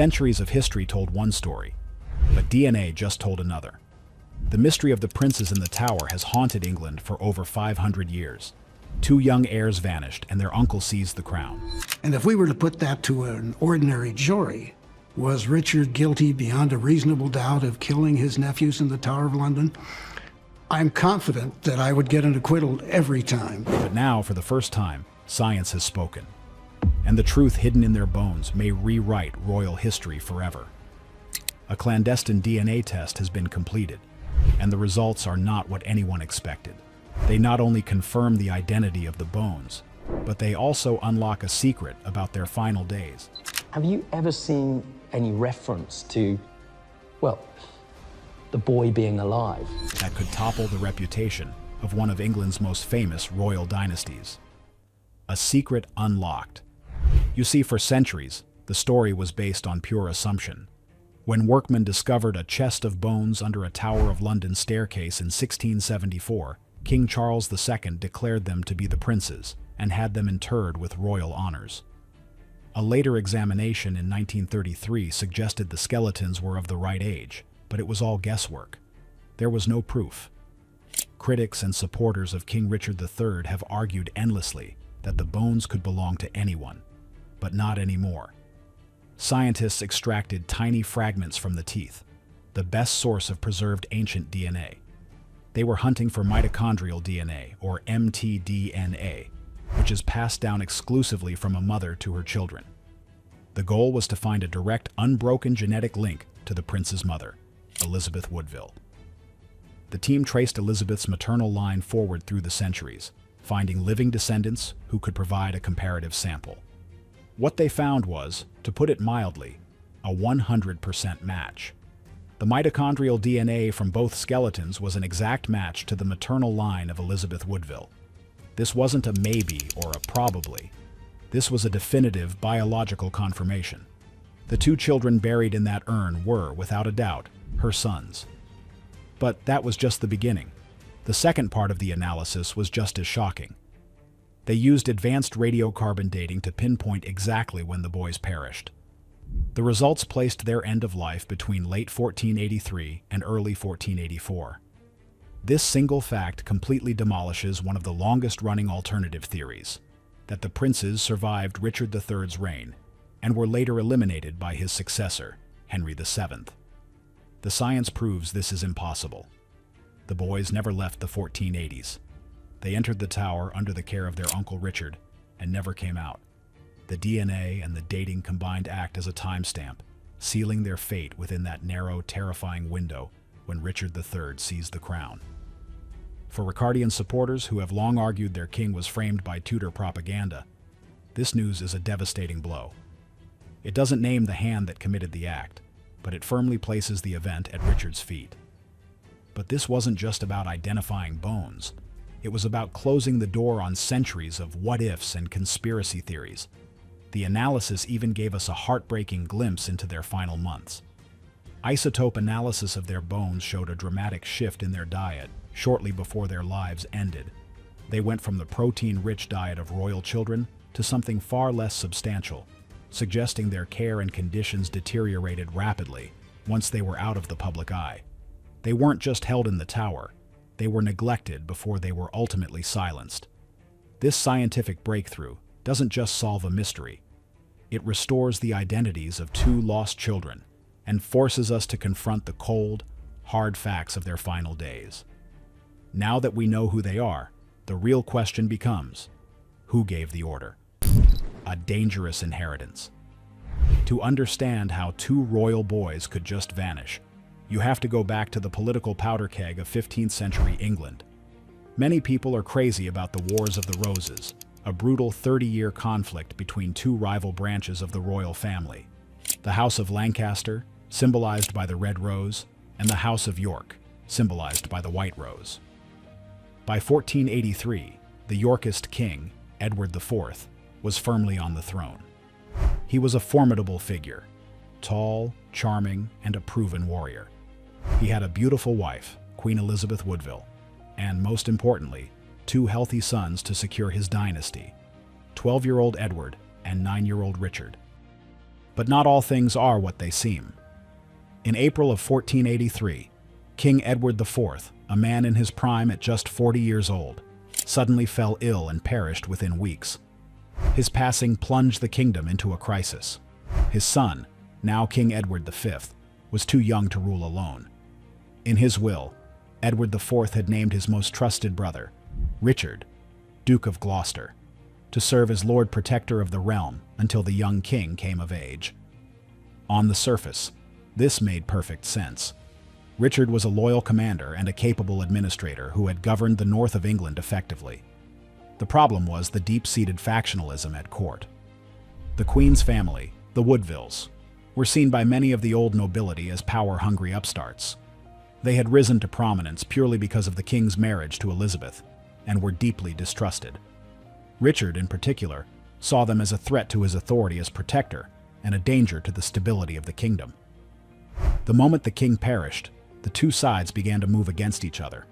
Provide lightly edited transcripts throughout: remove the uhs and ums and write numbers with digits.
Centuries of history told one story, but DNA just told another. The mystery of the princes in the tower has haunted England for over 500 years. Two young heirs vanished, and their uncle seized the crown. And if we were to put that to an ordinary jury, was Richard guilty beyond a reasonable doubt of killing his nephews in the Tower of London? I'm confident that I would get an acquittal every time. But now, for the first time, science has spoken. And the truth hidden in their bones may rewrite royal history forever. A clandestine DNA test has been completed, and the results are not what anyone expected. They not only confirm the identity of the bones, but they also unlock a secret about their final days. Have you ever seen any reference to, well, the boy being alive? That could topple the reputation of one of England's most famous royal dynasties. A secret unlocked. You see, for centuries, the story was based on pure assumption. When workmen discovered a chest of bones under a Tower of London staircase in 1674, King Charles II declared them to be the princes and had them interred with royal honors. A later examination in 1933 suggested the skeletons were of the right age, but it was all guesswork. There was no proof. Critics and supporters of King Richard III have argued endlessly that the bones could belong to anyone, but not anymore. Scientists extracted tiny fragments from the teeth, the best source of preserved ancient DNA. They were hunting for mitochondrial DNA, or mtDNA, which is passed down exclusively from a mother to her children. The goal was to find a direct, unbroken genetic link to the prince's mother, Elizabeth Woodville. The team traced Elizabeth's maternal line forward through the centuries, finding living descendants who could provide a comparative sample. What they found was, to put it mildly, a 100% match. The mitochondrial DNA from both skeletons was an exact match to the maternal line of Elizabeth Woodville. This wasn't a maybe or a probably. This was a definitive biological confirmation. The two children buried in that urn were, without a doubt, her sons. But that was just the beginning. The second part of the analysis was just as shocking. They used advanced radiocarbon dating to pinpoint exactly when the boys perished. The results placed their end of life between late 1483 and early 1484. This single fact completely demolishes one of the longest-running alternative theories, that the princes survived Richard III's reign and were later eliminated by his successor, Henry VII. The science proves this is impossible. The boys never left the 1480s. They entered the tower under the care of their Uncle Richard and never came out. The DNA and the dating combined act as a timestamp, sealing their fate within that narrow, terrifying window when Richard III seized the crown. For Ricardian supporters who have long argued their king was framed by Tudor propaganda, this news is a devastating blow. It doesn't name the hand that committed the act, but it firmly places the event at Richard's feet. But this wasn't just about identifying bones. It was about closing the door on centuries of what-ifs and conspiracy theories. The analysis even gave us a heartbreaking glimpse into their final months. Isotope analysis of their bones showed a dramatic shift in their diet shortly before their lives ended. They went from the protein-rich diet of royal children to something far less substantial, suggesting their care and conditions deteriorated rapidly once they were out of the public eye. They weren't just held in the tower, they were neglected before they were ultimately silenced. This scientific breakthrough doesn't just solve a mystery. It restores the identities of two lost children and forces us to confront the cold, hard facts of their final days. Now that we know who they are, the real question becomes, who gave the order? A dangerous inheritance. To understand how two royal boys could just vanish, you have to go back to the political powder keg of 15th century England. Many people are crazy about the Wars of the Roses, a brutal 30-year conflict between two rival branches of the royal family. The House of Lancaster, symbolized by the red rose, and the House of York, symbolized by the white rose. By 1483, the Yorkist king, Edward IV, was firmly on the throne. He was a formidable figure, tall, charming, and a proven warrior. He had a beautiful wife, Queen Elizabeth Woodville, and most importantly, two healthy sons to secure his dynasty, 12-year-old Edward and 9-year-old Richard. But not all things are what they seem. In April of 1483, King Edward IV, a man in his prime at just 40 years old, suddenly fell ill and perished within weeks. His passing plunged the kingdom into a crisis. His son, now King Edward V, was too young to rule alone. In his will, Edward IV had named his most trusted brother, Richard, Duke of Gloucester, to serve as Lord Protector of the realm until the young king came of age. On the surface, this made perfect sense. Richard was a loyal commander and a capable administrator who had governed the north of England effectively. The problem was the deep-seated factionalism at court. The Queen's family, the Woodvilles, were seen by many of the old nobility as power-hungry upstarts. They had risen to prominence purely because of the king's marriage to Elizabeth, and were deeply distrusted. Richard, in particular, saw them as a threat to his authority as protector and a danger to the stability of the kingdom. The moment the king perished, the two sides began to move against each other.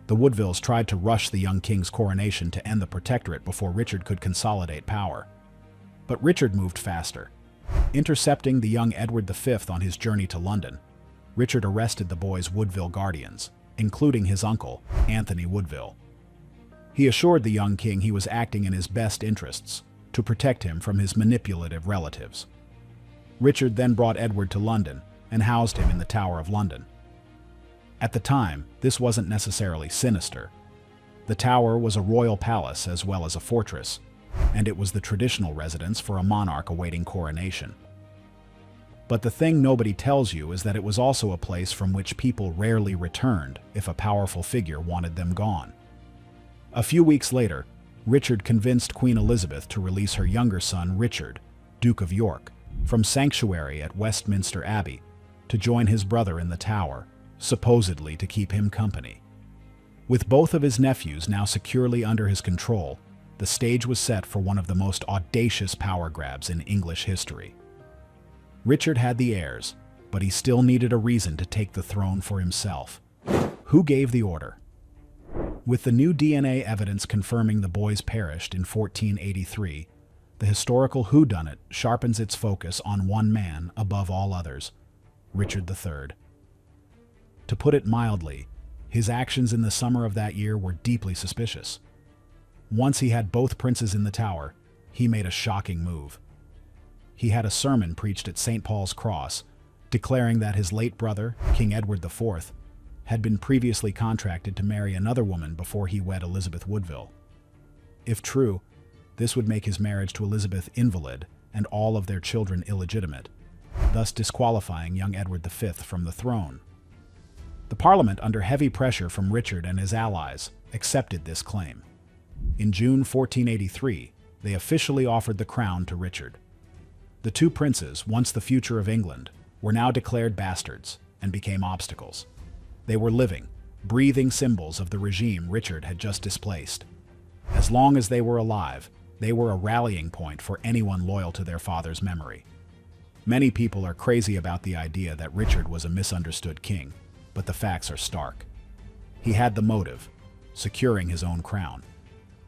The Woodvilles tried to rush the young king's coronation to end the protectorate before Richard could consolidate power. But Richard moved faster. Intercepting the young Edward V on his journey to London, Richard arrested the boy's Woodville guardians, including his uncle, Anthony Woodville. He assured the young king he was acting in his best interests to protect him from his manipulative relatives. Richard then brought Edward to London and housed him in the Tower of London. At the time, this wasn't necessarily sinister. The Tower was a royal palace as well as a fortress, and it was the traditional residence for a monarch awaiting coronation. But the thing nobody tells you is that it was also a place from which people rarely returned if a powerful figure wanted them gone. A few weeks later, Richard convinced Queen Elizabeth to release her younger son Richard, Duke of York, from sanctuary at Westminster Abbey to join his brother in the Tower, supposedly to keep him company. With both of his nephews now securely under his control, the stage was set for one of the most audacious power grabs in English history. Richard had the heirs, but he still needed a reason to take the throne for himself. Who gave the order? With the new DNA evidence confirming the boys perished in 1483, the historical whodunit sharpens its focus on one man above all others, Richard III. To put it mildly, his actions in the summer of that year were deeply suspicious. Once he had both princes in the Tower, he made a shocking move. He had a sermon preached at St. Paul's Cross, declaring that his late brother, King Edward IV, had been previously contracted to marry another woman before he wed Elizabeth Woodville. If true, this would make his marriage to Elizabeth invalid and all of their children illegitimate, thus disqualifying young Edward V from the throne. The Parliament, under heavy pressure from Richard and his allies, accepted this claim. In June 1483, they officially offered the crown to Richard. The two princes, once the future of England, were now declared bastards and became obstacles. They were living, breathing symbols of the regime Richard had just displaced. As long as they were alive, they were a rallying point for anyone loyal to their father's memory. Many people are crazy about the idea that Richard was a misunderstood king, but the facts are stark. He had the motive, securing his own crown.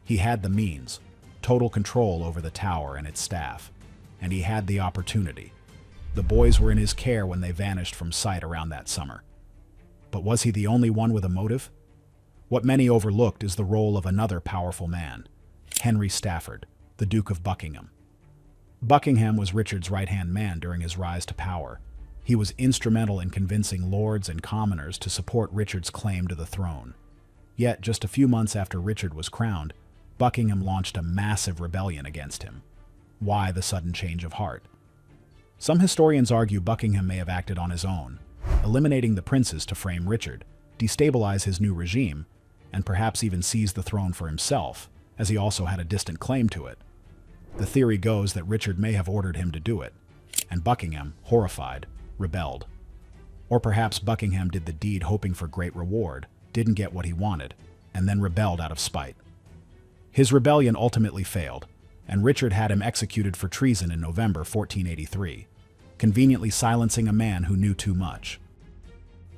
He had the means, total control over the Tower and its staff. And he had the opportunity. The boys were in his care when they vanished from sight around that summer. But was he the only one with a motive? What many overlooked is the role of another powerful man, Henry Stafford, the Duke of Buckingham. Buckingham was Richard's right-hand man during his rise to power. He was instrumental in convincing lords and commoners to support Richard's claim to the throne. Yet, just a few months after Richard was crowned, Buckingham launched a massive rebellion against him. Why the sudden change of heart? Some historians argue Buckingham may have acted on his own, eliminating the princes to frame Richard, destabilize his new regime, and perhaps even seize the throne for himself, as he also had a distant claim to it. The theory goes that Richard may have ordered him to do it, and Buckingham, horrified, rebelled. Or perhaps Buckingham did the deed hoping for great reward, didn't get what he wanted, and then rebelled out of spite. His rebellion ultimately failed, and Richard had him executed for treason in November 1483, conveniently silencing a man who knew too much.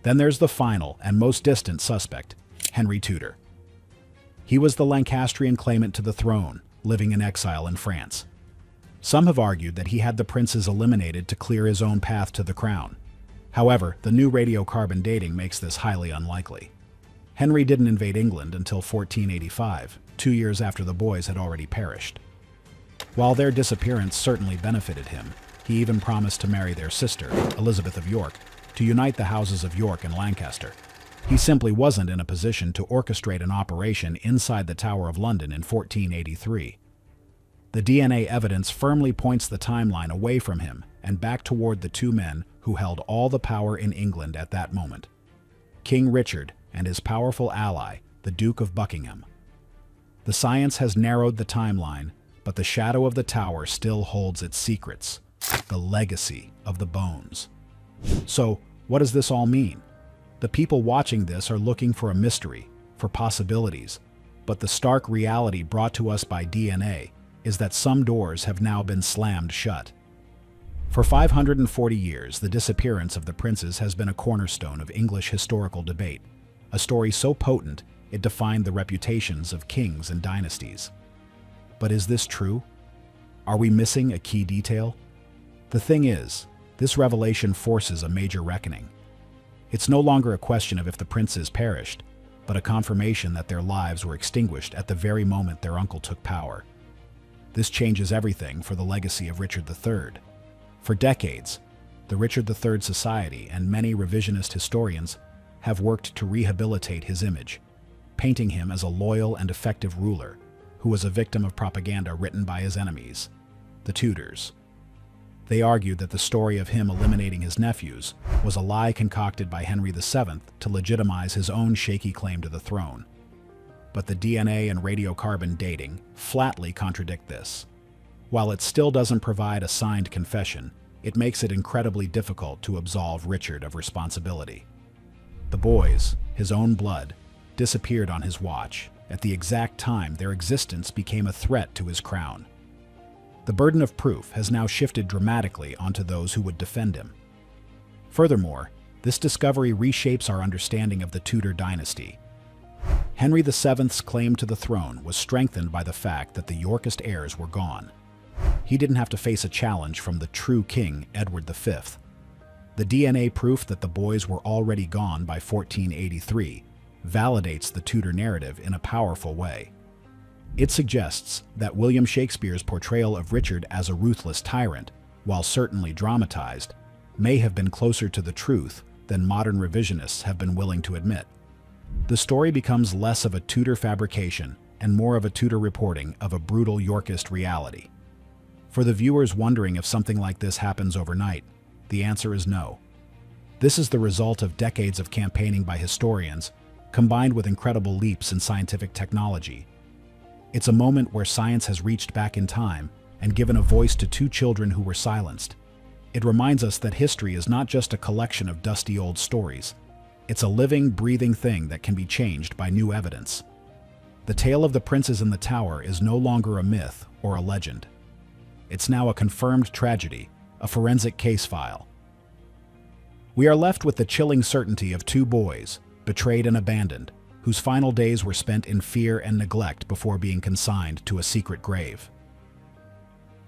Then there's the final and most distant suspect, Henry Tudor. He was the Lancastrian claimant to the throne, living in exile in France. Some have argued that he had the princes eliminated to clear his own path to the crown. However, the new radiocarbon dating makes this highly unlikely. Henry didn't invade England until 1485, 2 years after the boys had already perished. While their disappearance certainly benefited him, he even promised to marry their sister, Elizabeth of York, to unite the houses of York and Lancaster. He simply wasn't in a position to orchestrate an operation inside the Tower of London in 1483. The DNA evidence firmly points the timeline away from him and back toward the two men who held all the power in England at that moment: King Richard and his powerful ally, the Duke of Buckingham. The science has narrowed the timeline, but the shadow of the tower still holds its secrets, the legacy of the bones. So, what does this all mean? The people watching this are looking for a mystery, for possibilities, but the stark reality brought to us by DNA is that some doors have now been slammed shut. For 540 years, the disappearance of the princes has been a cornerstone of English historical debate, a story so potent it defined the reputations of kings and dynasties. But is this true? Are we missing a key detail? The thing is, this revelation forces a major reckoning. It's no longer a question of if the princes perished, but a confirmation that their lives were extinguished at the very moment their uncle took power. This changes everything for the legacy of Richard III. For decades, the Richard III Society and many revisionist historians have worked to rehabilitate his image, painting him as a loyal and effective ruler who was a victim of propaganda written by his enemies, the Tudors. They argued that the story of him eliminating his nephews was a lie concocted by Henry VII to legitimize his own shaky claim to the throne. But the DNA and radiocarbon dating flatly contradict this. While it still doesn't provide a signed confession, it makes it incredibly difficult to absolve Richard of responsibility. The boys, his own blood, disappeared on his watch at the exact time their existence became a threat to his crown. The burden of proof has now shifted dramatically onto those who would defend him. Furthermore, this discovery reshapes our understanding of the Tudor dynasty. Henry VII's claim to the throne was strengthened by the fact that the Yorkist heirs were gone. He didn't have to face a challenge from the true king, Edward V. The DNA proof that the boys were already gone by 1483 validates the Tudor narrative in a powerful way. It suggests that William Shakespeare's portrayal of Richard as a ruthless tyrant, while certainly dramatized, may have been closer to the truth than modern revisionists have been willing to admit. The story becomes less of a Tudor fabrication and more of a Tudor reporting of a brutal Yorkist reality. For the viewers wondering if something like this happens overnight, the answer is no. This is the result of decades of campaigning by historians, combined with incredible leaps in scientific technology. It's a moment where science has reached back in time and given a voice to two children who were silenced. It reminds us that history is not just a collection of dusty old stories. It's a living, breathing thing that can be changed by new evidence. The tale of the princes in the tower is no longer a myth or a legend. It's now a confirmed tragedy, a forensic case file. We are left with the chilling certainty of two boys, betrayed and abandoned, whose final days were spent in fear and neglect before being consigned to a secret grave.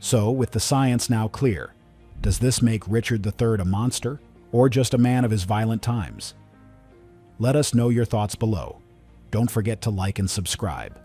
So, with the science now clear, does this make Richard III a monster, or just a man of his violent times? Let us know your thoughts below. Don't forget to like and subscribe.